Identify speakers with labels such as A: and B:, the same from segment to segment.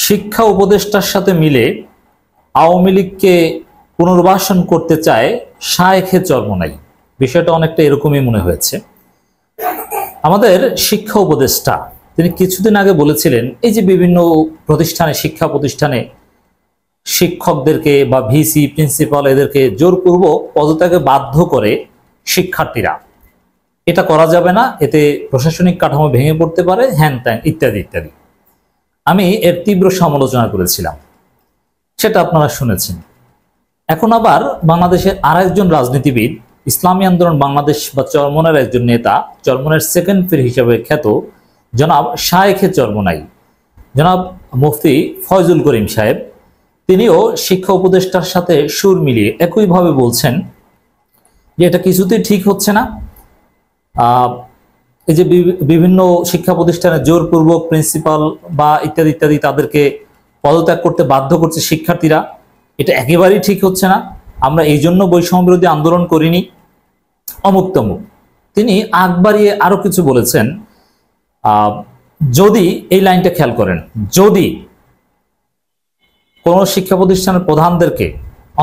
A: শিক্ষা উপদেষ্টার সাথে মিলে আওয়ামী লীগকে পুনর্বাসন করতে চায় শায়েখে চরমোনাই। বিষয়টা অনেকটা এরকমই মনে হয়েছে। আমাদের শিক্ষা উপদেষ্টা তিনি কিছুদিন আগে বলেছিলেন, এই যে বিভিন্ন প্রতিষ্ঠানে, শিক্ষা প্রতিষ্ঠানে শিক্ষকদেরকে বা ভিসি প্রিন্সিপাল এদেরকে জোরপূর্বক পদত্যাগে বাধ্য করে শিক্ষার্থীরা, এটা করা যাবে না, এতে প্রশাসনিক কাঠামো ভেঙে পড়তে পারে, হ্যান ত্যান ইত্যাদি ইত্যাদি। আমি এর তীব্র সমালোচনা করেছিলাম, সেটা আপনারা শুনেছেন। এখন আবার বাংলাদেশের আরেকজন রাজনীতিবিদ, ইসলামী আন্দোলন বাংলাদেশ বা চরমোনাইয়ের একজন নেতা, চরমোনাইয়ের সেকেন্ড পীর হিসেবে খ্যাত জনাব শায়েখে চরমোনাই, জনাব মুফতি ফয়জুল করিম সাহেব, তিনিও শিক্ষা উপদেষ্টার সাথে সুর মিলিয়ে একইভাবে বলছেন যে এটা কিছুতেই ঠিক হচ্ছে না। এই যে বিভিন্ন শিক্ষা প্রতিষ্ঠানে জোরপূর্বক প্রিন্সিপাল বা ইত্যাদি ইত্যাদি তাদেরকে পদত্যাগ করতে বাধ্য করছে শিক্ষার্থীরা, এটা একেবারেই ঠিক হচ্ছে না। আমরা এই জন্য বৈষম্য বিরোধী আন্দোলন করিনি, অমুক তমুক। তিনি আগ বাড়িয়ে আরো কিছু বলেছেন। যদি এই লাইনটা খেয়াল করেন, যদি কোন শিক্ষা প্রতিষ্ঠানের প্রধানদেরকে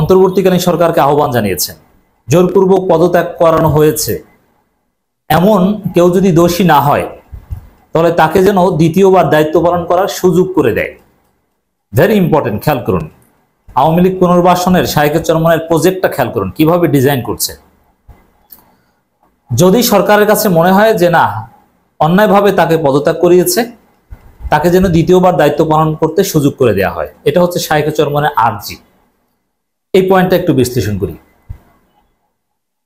A: অন্তর্বর্তীকালীন সরকারকে আহ্বান জানিয়েছেন, জোরপূর্বক পদত্যাগ করানো হয়েছে, এমন কেউ যদি দোষী না হয় তাহলে তাকে যেন দ্বিতীয়বার দায়িত্ব পালন করার সুযোগ করে দেয়। ভেরি ইম্পর্টেন্ট, খেয়াল করুন। আওয়ামী লীগ পুনর্বাসনের শায়েখে চরমোনাইয়ের প্রজেক্টটা খেয়াল করুন কিভাবে ডিজাইন করছে। যদি সরকারের কাছে মনে হয় যে না, অন্যায়ভাবে তাকে পদত্যাগ করিয়েছে, তাকে যেন দ্বিতীয়বার দায়িত্ব পালন করতে সুযোগ করে দেওয়া হয়। এটা হচ্ছে শায়েখে চরমোনাইয়ের আর্জি। এই পয়েন্টটা একটু বিশ্লেষণ করি।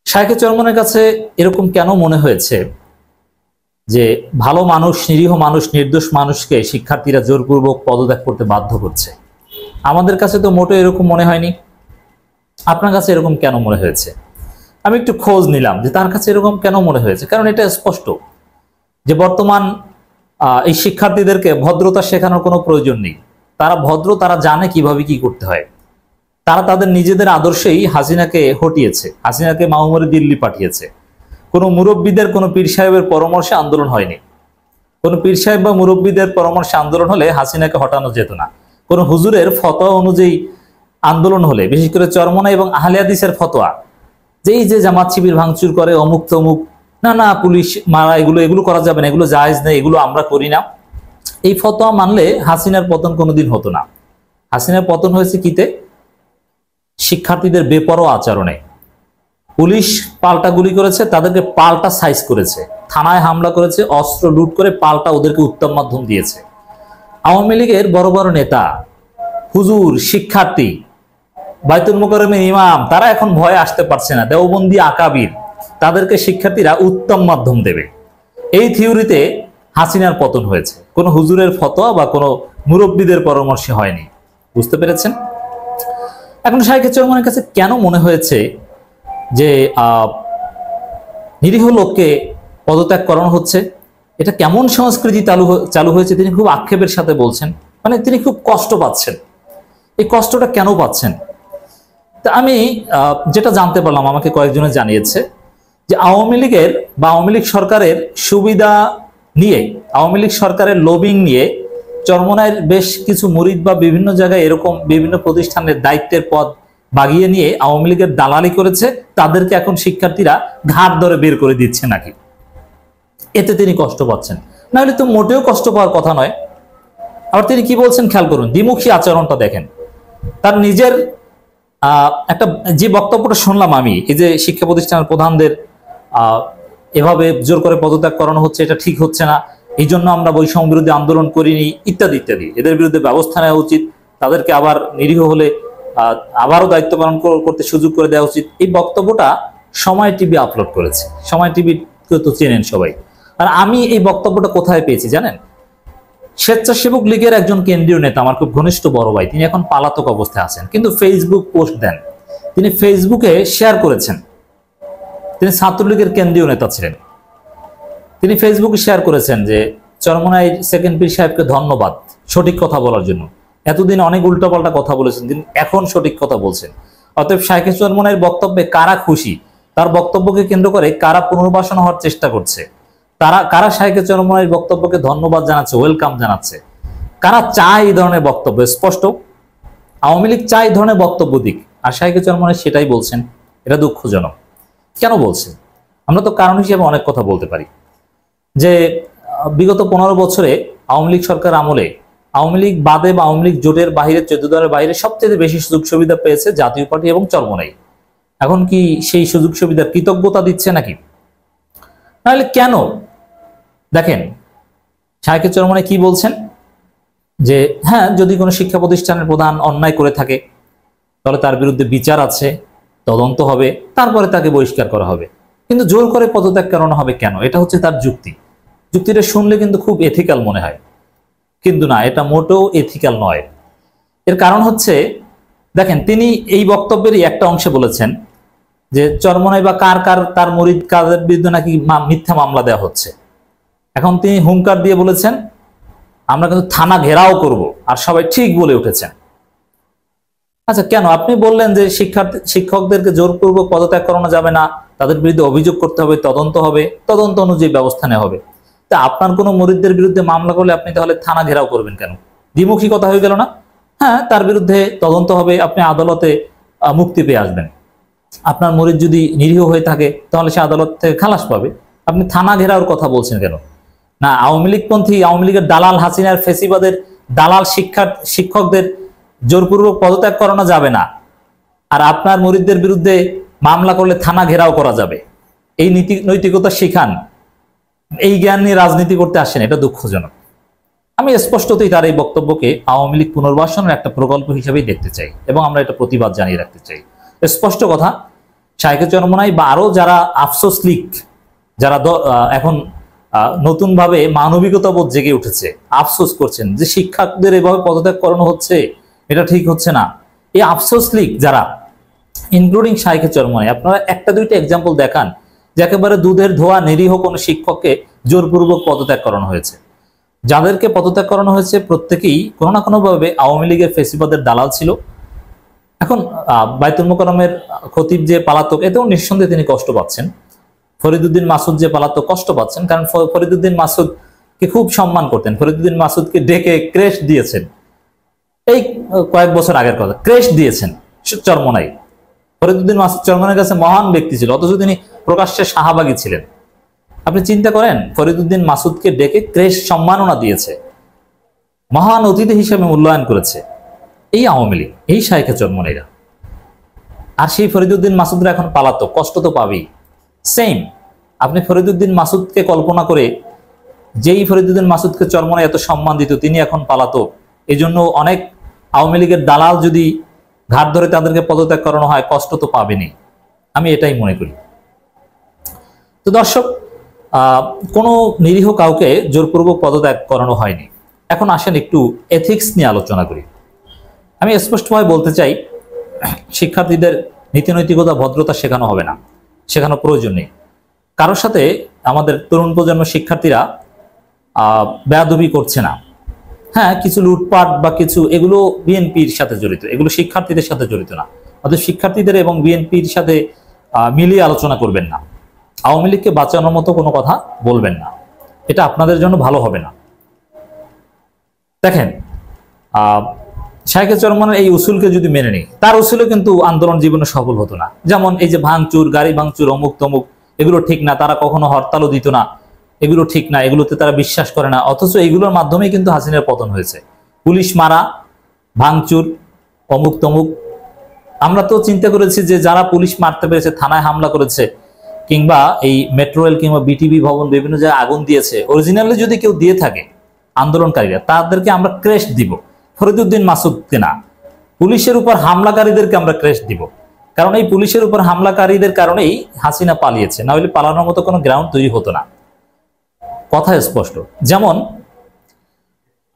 A: শায়েখে চরমোনাইয়ের কাছে এরকম কেন মনে হয়েছে যে ভালো মানুষ, নিরীহ মানুষ, নির্দোষ মানুষকে শিক্ষার্থীরা জোরপূর্বক পদত্যাগ করতে বাধ্য করছে? আমাদের কাছে তো মোটেও এরকম মনে হয়নি। আপনার কাছে এরকম কেন মনে হয়েছে? আমি একটু খোঁজ নিলাম যে তার কাছে এরকম কেন মনে হয়েছে। কারণ এটা স্পষ্ট যে বর্তমান এই শিক্ষার্থীদেরকে ভদ্রতা শেখানোর কোনো প্রয়োজন নেই। তারা ভদ্র, তারা জানে কিভাবে কি করতে হয়। তারা তাদের নিজেদের আদর্শেই হাসিনাকে হটিয়েছে, হাসিনাকে মামুরে দিল্লি পাঠিয়েছে। কোনো মুরব্বীদের, কোনো পীর সাহেবের পরামর্শে আন্দোলন হয়নি। কোনো পীর সাহেব বা মুরব্বীদের পরামর্শে আন্দোলন হলে হাসিনাকে হটানো যেত না। কোনো হুজুরের ফতোয়া অনুযায়ী আন্দোলন হলে, বিশেষ করে চরমোনাই এবং আহলে হাদিসের ফতোয়া, যেই যে জামাত শিবির ভাঙচুর করে, অমুক তমুক, না না পুলিশ মারা, এগুলো করা যাবে না, এগুলো জায়েজ নেই, এগুলো আমরা করি না, এই ফতোয়া মানলে হাসিনার পতন কোনোদিন হতো না। হাসিনার পতন হয়েছে কিতে? শিক্ষার্থীদের বেপরোয়া আচরণে। পুলিশ পাল্টা গুলি করেছে, তাদেরকে পাল্টা সাইজ করেছে, থানায় হামলা করেছে, অস্ত্র লুট করে পাল্টা ওদেরকে উত্তম মাধ্যম দিয়েছে। আওয়ামী লীগের বড় বড় নেতা, হুজুর, শিক্ষার্থী, বাইতুল মুকাররমের ইমাম, তারা এখন ভয়ে আসতে পারছে না। দেওবন্দি আকাবির, তাদেরকে শিক্ষার্থীরা উত্তম মাধ্যম দেবে, এই থিওরিতে হাসিনার পতন হয়েছে। কোনো হুজুরের ফতোয়া বা কোনো মুরব্বীদের পরামর্শে হয়নি। বুঝতে পেরেছেন? এখন শায়েখে চরমোনাইয়ের কাছে কেন মনে হয়েছে যে নিরীহ লোককে পদত্যাগ করানো হচ্ছে? এটা কেমন সংস্কৃতি চালু হয়েছে তিনি খুব আক্ষেপের সাথে বলছেন। মানে তিনি খুব কষ্ট পাচ্ছেন। এই কষ্টটা কেন পাচ্ছেন? তা আমি যেটা জানতে পারলাম, আমাকে কয়েকজনে জানিয়েছে যে আওয়ামী লীগের বা আওয়ামী লীগ সরকারের সুবিধা নিয়ে, আওয়ামী লীগ সরকারের লবিং নিয়ে চরমোনাইয়ের বেশ কিছু মুরিদ বা বিভিন্ন জায়গায় এরকম বিভিন্ন প্রতিষ্ঠানের দায়িত্বের পদ বাগিয়ে নিয়ে আওয়ামী লীগের দালালি করেছে, তাদেরকে এখন শিক্ষার্থীরা ঘাট ধরে বের করে দিচ্ছে নাকি, এতে তিনি কষ্ট পাচ্ছেন। না হলে তো মোটেও কষ্ট পাওয়ার কথা নয়। আবার তিনি কি বলছেন খেয়াল করুন, দ্বিমুখী আচরণটা দেখেন। তার নিজের একটা যে বক্তব্যটা শুনলাম আমি, এই যে শিক্ষা প্রতিষ্ঠানের প্রধানদের এভাবে জোর করে পদত্যাগ করানো হচ্ছে, এটা ঠিক হচ্ছে না, এই জন্য আমরা বৈষম্য বিরোধী আন্দোলন করিনি, ইত্যাদি ইত্যাদি, এদের বিরুদ্ধে ব্যবস্থা নেওয়া উচিত, তাদেরকে আবার নিরীহ হলে আবারও দায়িত্ব পালন করতে সুযোগ করে দেওয়া উচিত, এই বক্তব্যটা সময় টিভি আপলোড করেছে। সময় টিভি তো চেনেন সবাই। আর আমি এই বক্তব্যটা কোথায় পেয়েছি জানেন? স্বেচ্ছাসেবক লীগের একজন কেন্দ্রীয় নেতা, আমার খুব ঘনিষ্ঠ বড় ভাই, তিনি এখন পালাতক অবস্থায় আছেন, কিন্তু ফেসবুক পোস্ট দেন। তিনি ফেসবুকে শেয়ার করেছেন, তিনি ছাত্রলীগের কেন্দ্রীয় নেতা ছিলেন। তিনি ফেসবুকে শেয়ার করেছেন যে চরমোনাইয়ের সেকেন্ড পীর সাহেবকে ধন্যবাদ সঠিক কথা বলার জন্য। এতদিন অনেক উল্টাপাল্টা কথা বলেছেন, তিনি এখন সঠিক কথা বলছেন। অতএব শায়েখে চরমোনাইয়ের বক্তব্যে কারা খুশি, তার বক্তব্যকে কেন্দ্র করে কারা পুনর্বাসন হওয়ার চেষ্টা করছে, কারা শায়েখে চরমোনাইয়ের বক্তব্যকে ধন্যবাদ জানাচ্ছে, ওয়েলকাম জানাচ্ছে, কারা চায় এই ধরনের বক্তব্য? স্পষ্ট আওয়ামী লীগ চায় এই ধরনের বক্তব্য দিক, আর শাইখে চরমনাই সেটাই বলছেন। এটা দুঃখজনক। কেন বলছেন? আমরা তো কারণ হিসেবে অনেক কথা বলতে পারি, যে বিগত 15 বছরে আওয়ামী লীগ সরকার আমলে আওয়ামী লীগ বাদে বা আওয়ামী লীগ জোটের বাইরে 14 দলের বাইরে সবচেয়ে বেশি সুযোগ সুবিধা পেয়েছে জাতীয় পার্টি এবং চরমনাই। এখন কি সেই সুযোগ সুবিধার কৃতজ্ঞতা দিচ্ছে নাকি? নাহলে কেন? দেখেন শাইখে চরমনাই কি বলছেন, যে হ্যাঁ, যদি কোনো শিক্ষা প্রতিষ্ঠানের প্রধান অন্যায় করে থাকে তাহলে তার বিরুদ্ধে বিচার আছে, তদন্ত হবে, তারপরে তাকে বহিষ্কার করা হবে, কিন্তু জোর করে পদত্যাগ করানো হবে কেন? এটা হচ্ছে তার যুক্তি। যুক্তিটা শুনলে কিন্তু খুব এথিক্যাল মনে হয়, কিন্তু না, এটা মোটেও এথিক্যাল নয়। এর কারণ হচ্ছে, দেখেন তিনি এই বক্তব্যেরই একটা অংশে বলেছেন যে চরমনাই বা কার কার তার মুরিদ কাদের বিরুদ্ধে নাকি মিথ্যা মামলা দেওয়া হচ্ছে। এখন তিনি হুঙ্কার দিয়ে বলেছেন আমরা কিন্তু থানা ঘেরাও করব, আর সবাই ঠিক বলে উঠেছেন। আচ্ছা, কেন? আপনি বললেন যে শিক্ষকদেরকে জোরপূর্বক পদত্যাগ করানো যাবে না, তাদের বিরুদ্ধে অভিযোগ করতে হবে, তদন্ত হবে, তদন্ত অনুযায়ী ব্যবস্থা নেওয়া হবে। তা আপনার কোনো মুরিদদের বিরুদ্ধে মামলা করলে আপনি তাহলে থানা ঘেরাও করবেন কেন? দ্বিমুখী কথা হয়ে গেল না? হ্যাঁ, তার বিরুদ্ধে তদন্ত হবে, আপনি আদালতে মুক্তি পেয়ে আসবেন। আপনার মুরিদ যদি নিরীহ হয়ে থাকে তাহলে সে আদালত থেকে খালাস পাবে। আপনি থানা ঘেরাওর কথা বলছেন কেন? না, আওয়ামী লীগপন্থী, আওয়ামী লীগের দালাল হাসিনার ফেসিবাদের দালাল শিক্ষকদের জোরপূর্বক পদত্যাগ করানো যাবে না, আর আপনার মুরিদদের বিরুদ্ধে মামলা করলে থানা ঘেরাও করা যাবে। এই নৈতিকতা শিখান, এই জ্ঞান নিয়ে রাজনীতি করতে আসেন, এটা দুঃখজনক। আমি স্পষ্টতই তার এই বক্তব্যকে আওয়ামী লীগ পুনর্বাসনের একটা প্রকল্প হিসেবেই দেখতে চাই, এবং আমরা এটা প্রতিবাদ জানিয়ে রাখতে চাই। স্পষ্ট কথা, শাইখে চরমনাই বা আরো যারা আফসোস লীগ, যারা এখন নতুন ভাবে মানবিকতা বোধ জেগে উঠেছে, আফসোস করছেন যে শিক্ষকদের এভাবে পদত্যাগ করানো হচ্ছে, এটা ঠিক হচ্ছে না। এই আফসোস লীগ যারা, ইনক্লুডিং শাইখে চরমনাই, আপনারা একটা দুইটা এক্সাম্পল দেখান যে একেবারে দুধের ধোয়া নিরীহ কোনো শিক্ষককে জোরপূর্বক পদত্যাগ করানো হয়েছে। যাদেরকে পদত্যাগ করানো হয়েছে প্রত্যেকেই কোনো না কোনোভাবে আওয়ামী লীগের ফেসিবাদের দালাল ছিল। এখন বাইতুল মোকাররমের খতিব যে পালাতক, এতেও নিঃসন্দেহে তিনি কষ্ট পাচ্ছেন। ফরিদউদ্দিন মাসুদ যে পালাতক, কষ্ট পাচ্ছেন, কারণ ফরিদউদ্দিন মাসুদকে খুব সম্মান করতেন। ফরিদউদ্দিন মাসুদকে ডেকে ক্রেশ দিয়েছেন, এই কয়েক বছর আগের কথা, ক্রেশ দিয়েছেন চরমনাই। ফরিদউদ্দিন মাসুদ চরমনাইয়ের কাছে মহান ব্যক্তি ছিল, অথচ তিনি প্রকাশ্যে শাহবাগী ছিলেন। আপনি চিন্তা করেন, ফরিদউদ্দিন মাসুদকে ডেকে ক্রেশ সম্মাননা দিয়েছে, মহান অতিথি হিসেবে মূল্যায়ন করেছে এই আওয়ামী লীগ, এই শাইখে চরমনাইরা। আর সেই ফরিদউদ্দিন মাসুদরা এখন পালাতক, কষ্ট তো পাবেই। সেম, আপনি ফরিদউদ্দিন মাসুদকে কল্পনা করে, যেই ফরিদউদ্দিন মাসুদকে চরমনাই এত সম্মান দিত, তিনি এখন পালাতক। এই জন্য অনেক আওয়ামী লীগের দালাল যদি ঘাট ধরে তাদেরকে পদত্যাগ করানো হয়, কষ্ট তো পাবেনি। আমি এটাই মনে করি। তো দর্শক, কোনো নিরীহ কাউকে জোরপূর্বক পদত্যাগ করানো হয়নি। এখন আসেন একটু এথিক্স নিয়ে আলোচনা করি। আমি স্পষ্টভাবে বলতে চাই, শিক্ষার্থীদের নীতিনৈতিকতা, ভদ্রতা শেখানো হবে না, শেখানো প্রয়োজন নেই। কারোর সাথে আমাদের তরুণ প্রজন্মের শিক্ষার্থীরা বেয়াদবি করছে না। হ্যাঁ, কিছু লুটপাট বা কিছু, এগুলো বিএনপির সাথে জড়িত, এগুলো শিক্ষার্থীদের সাথে জড়িত না। অর্থাৎ শিক্ষার্থীদের এবং বিএনপির সাথে মিলিয়ে আলোচনা করবেন না, আওয়ামী লীগকে বাঁচানোর মতো কোনো কথা বলবেন না, এটা আপনাদের জন্য ভালো হবে না। দেখেন, শাইখে চরমনাইয়ের এই উসুলকে যদি মেনে নিই, তার উসুলে কিন্তু আন্দোলন জীবনে সফল হতো না। যেমন এই যে ভাঙচুর, গাড়ি ভাঙচুর, অমুক তমুক, এগুলো ঠিক না। তারা কখনো হরতালও দিত না, এগুলো ঠিক না, এগুলোতে তারা বিশ্বাস করে না। অথচ এগুলোর মাধ্যমেই কিন্তু হাসিনার পতন হয়েছে। পুলিশ মারা, ভাঙচুর, অমুক তমুক। আমরা তো চিন্তা করেছি যে যারা পুলিশ মারতে পেরেছে, থানায় হামলা করেছে, কিংবা এই মেট্রো রেল কিংবা বিটিভি ভবন বিভিন্ন জায়গায় আগুন দিয়েছে, অরিজিনালি যদি কেউ দিয়ে থাকে আন্দোলনকারীরা, তাদেরকে আমরা ক্রেশ দিব। ফরিদউদ্দিন মাসুদকে না, পুলিশের উপর হামলাকারীদেরকে আমরা ক্রেশ দিব। কারণ এই পুলিশের উপর হামলাকারীদের কারণেই হাসিনা পালিয়েছে, না হলে পালানোর মতো কোনো গ্রাউন্ড তৈরি হতো না। কথা স্পষ্ট। যেমন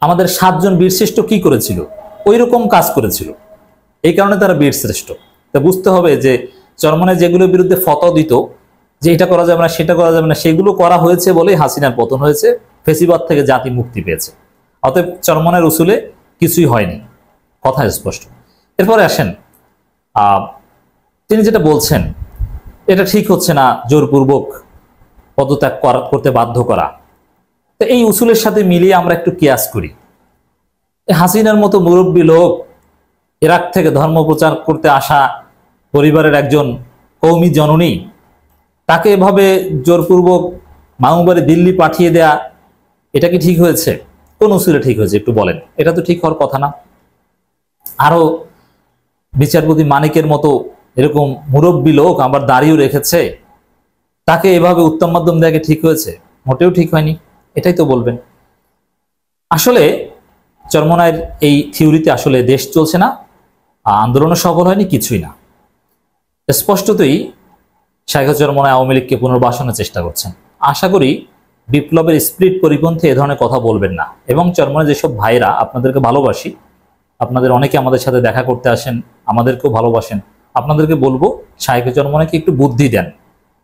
A: আমাদের 7 জন বীরশ্রেষ্ঠ কি করেছিল, ওই রকম কাজ করেছিল, এই কারণে তারা বীরশ্রেষ্ঠ। তা বুঝতে হবে যে চরমনাই যেগুলোর বিরুদ্ধে ফতোয়া দিত যে এটা করা যাবে না, সেটা করা যাবে না, সেগুলো করা হয়েছে বলেই হাসিনার পতন হয়েছে, ফেসিবাদ থেকে জাতি মুক্তি পেয়েছে। অতএব চরমনাইয়ের উসুলে কিছুই হয়নি, কথা স্পষ্ট। এরপরে আসেন, তিনি যেটা বলছেন এটা ঠিক হচ্ছে না, জোরপূর্বক পদত্যাগ করতে বাধ্য করা। তো এই উসুলের সাথে মিলিয়ে আমরা একটু কিয়াস করি। হাসিনার মতো মুরব্বী লোক, ইরাক থেকে ধর্ম প্রচার করতে আসা পরিবারের একজন কওমি জননী, তাকে এভাবে জোরপূর্বক মামুবাড়ি দিল্লি পাঠিয়ে দেয়া, এটা কি ঠিক হয়েছে? কোন উসুলে ঠিক হয়েছে একটু বলেন? এটা তো ঠিক হওয়ার কথা না। আরো বিচারপতি মানিকের মতো এরকম মুরব্বী লোক আবার দাঁড়িয়েও রেখেছে, তাকে এভাবে উত্তম মাধ্যম দেওয়া ঠিক হয়েছে? মোটেও ঠিক হয়নি, এটাই তো বলবেন। আসলে চরমোনাইয়ের এই থিওরিতে আসলে দেশ চলছে না, আন্দোলনও সফল হয়নি, কিছুই না। স্পষ্টতই শাইখ চরমোনাই আওয়ামী লীগকে পুনর্বাসনের চেষ্টা করছেন। আশা করি বিপ্লবের স্পিরিট পরিপন্থী এ ধরনের কথা বলবেন না। এবং চরমোনাই যেসব ভাইরা, আপনাদেরকে ভালোবাসি, আপনাদের অনেকে আমাদের সাথে দেখা করতে আসেন, আমাদেরকেও ভালোবাসেন, আপনাদেরকে বলবো শাইখ চরমোনাইকে একটু বুদ্ধি দেন।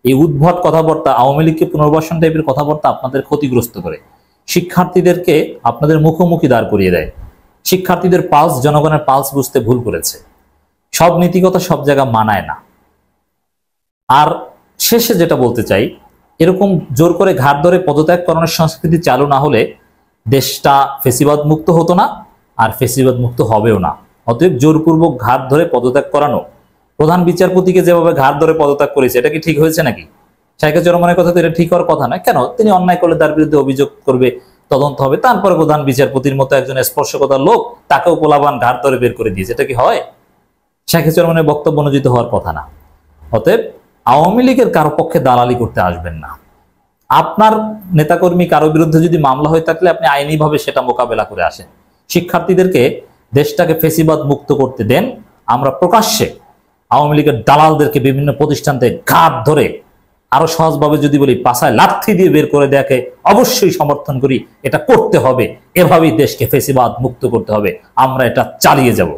A: এই উদ্ভট কথাবার্তা, আওয়ামী লীগকে পুনর্বাসন টাইপের কথাবার্তা আপনাদের ক্ষতিগ্রস্ত করে, শিক্ষার্থীদেরকে আপনাদের মুখোমুখি দাঁড় করিয়ে দেয়। শিক্ষার্থীদের পালস, জনগণের পালস বুঝতে ভুল করেছে। সব নীতিকথা সব জায়গা মানায় না। আর শেষে যেটা বলতে চাই, এরকম জোর করে ঘাট ধরে পদত্যাগ করানোর সংস্কৃতি চালু না হলে দেশটা ফেসিবাদ মুক্ত হতো না, আর ফেসিবাদ মুক্ত হবেও না। অতএব জোরপূর্বক ঘাট ধরে পদত্যাগ করানো, প্রধান বিচারপতিকে যেভাবে ঘাট ধরে পদত্যাগ করেছে, এটা কি ঠিক হয়েছে নাকি? শাইখ চরমোনাইয়ের কথা তো এটা ঠিক হওয়ার কথা নয়। কেন? তিনি অন্যায় করলে তার বিরুদ্ধে অভিযোগ করবে, তদন্ত হবে, তারপরে প্রধান বিচারপতির মতো একজন স্পর্শকতার লোক তাকেও পোলাবান ঘাট ধরে বের করে দিয়েছে, এটা কি হয়? শাইখ চরমোনাইয়ের বক্তব্য অনুযায়ী হওয়ার কথা না। অতএব আওয়ামী লীগের কারো পক্ষে দালালি করতে আসবেন না। আপনার নেতাকর্মী কারো বিরুদ্ধে যদি মামলা হয়ে থাকলে আপনি আইনিভাবে সেটা মোকাবেলা করে আসেন। শিক্ষার্থীদেরকে দেশটাকে ফেসিবাদ মুক্ত করতে দেন। আমরা প্রকাশ্যে আওয়ামী লীগের দালালদেরকে বিভিন্ন প্রতিষ্ঠান থেকে ঘাট ধরে, আরো সহজভাবে যদি বলি, পাছায় লাথি দিয়ে বের করে দেয়াকে অবশ্যই সমর্থন করি। এটা করতে হবে, এভাবেই দেশকে ফেসিবাদ মুক্ত করতে হবে। আমরা এটা চালিয়ে যাব।